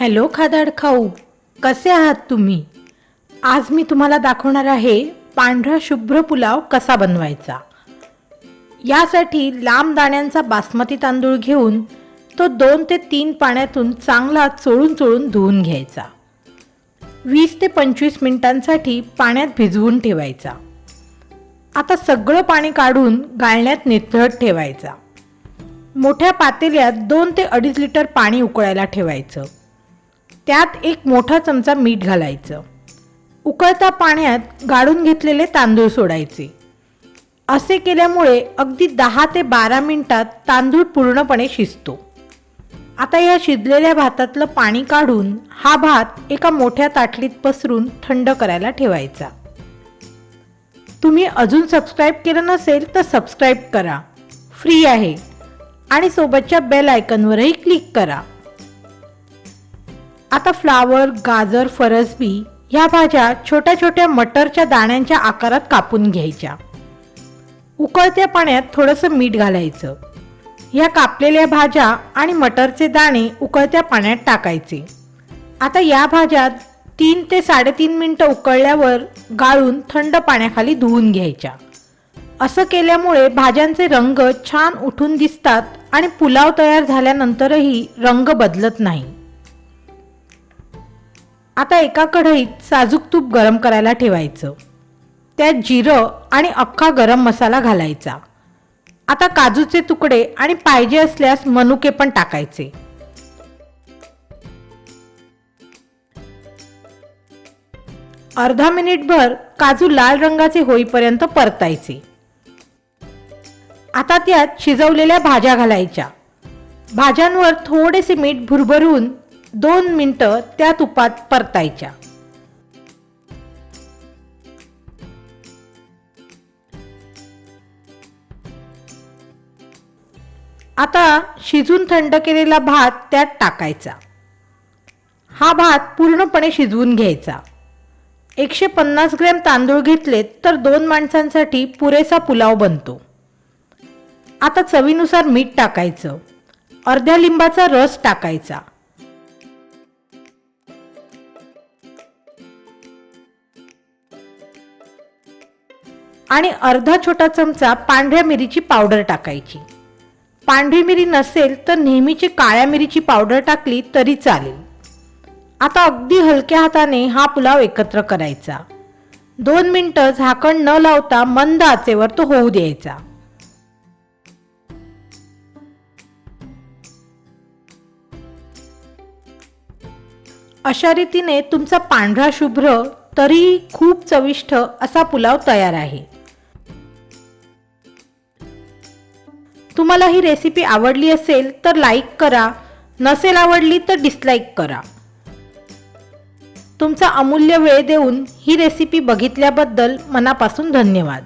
Hello खादाड खाऊ, कसे आहात तुम्ही? आज मी तुम्हाला दाखवणार आहे पांढरा शुभ्र पुलाव कसा बनवायचा। यासाठी लांब दाण्यांचा बासमती तांदूळ घेऊन तो 2 ते 3 पाण्यातून चांगला चोळून धुवून घ्यायचा। 20 ते 25 मिनिटांसाठी पाण्यात भिजवून ठेवायचा। आता सगळं पाणी काढून गाळण्यात निथळत ठेवायचा। मोठ्या पातेल्यात 2 ते 2.5 लिटर पाणी उकळायला ठेवायचं। त्यात एक मोठा चमचा मीठ घालायचं। उकळत्या पाण्यात गाळून घेतलेले तांदूळ सोडायचे। असे केल्यामुळे अगदी 10 ते 12 मिनिटात तांदूळ पूर्णपणे शिजतो। आता या शिजलेल्या भातातलं पाणी काढून हा भात एका मोठ्या ताटलीत पसरून थंड करायला ठेवायचा। तुम्ही अजून सबस्क्राइब केलं नसेल तर सबस्क्राइब करा, फ्री आहे, आणि सोबतच्या बेल आयकॉनवरही क्लिक करा। आता फ्लावर, गाजर, फरसबी ह्या भाज्या छोट्या छोट्या मटरच्या दाण्यांच्या आकारात कापून घ्यायच्या। उकळत्या पाण्यात थोडंसं मीठ घालायचं। ह्या कापलेल्या भाज्या आणि मटरचे दाणे उकळत्या पाण्यात टाकायचे। आता या भाज्या 3 ते 3.5 मिनिटं उकळल्यावर गाळून थंड पाण्याखाली धुवून घ्यायच्या। असं केल्यामुळे भाज्यांचे रंग छान उठून दिसतात आणि पुलाव तयार झाल्यानंतरही रंग बदलत नाही। आता एका कढईत साजूक तूप गरम करायला ठेवायचं। त्यात जिरं आणि अख्खा गरम मसाला घालायचा। आता काजूचे तुकडे आणि पाहिजे असल्यास मनुके पण टाकायचे। अर्धा मिनिटभर काजू लाल रंगाचे होईपर्यंत परतायचे। आता त्यात शिजवलेल्या भाज्या घालायच्या। भाज्यांवर थोडेसे मीठ भुरभरून 2 मिनिटं त्या तुपात परतायच्या। आता शिजून थंड केलेला भात त्यात टाकायचा। हा भात पूर्णपणे शिजवून घ्यायचा। 150 ग्रॅम तांदूळ घेतलेत तर 2 माणसांसाठी पुरेसा पुलाव बनतो। आता चवीनुसार मीठ टाकायचं। अर्ध्या लिंबाचा रस टाकायचा। आणि अर्धा छोटा चमचा पांढऱ्या मिरीची पावडर टाकायची। पांढरी मिरी नसेल तर नेहमीची काळ्या मिरीची पावडर टाकली तरी चालेल। आता अगदी हलक्या हाताने हा पुलाव एकत्र करायचा। 2 मिनिटं झाकण न लावता मंद आचेवर तो होऊ द्यायचा। अशा रीतीने तुमचा पांढरा शुभ्र तरी खूप चविष्ट असा पुलाव तयार आहे। तुम्हाला ही रेसिपी आवडली असेल तर लाईक करा, नसेल आवडली तर डिसलाईक करा। तुमचा अमूल्य वेळ देऊन ही रेसिपी बघितल्याबद्दल मनापासून धन्यवाद।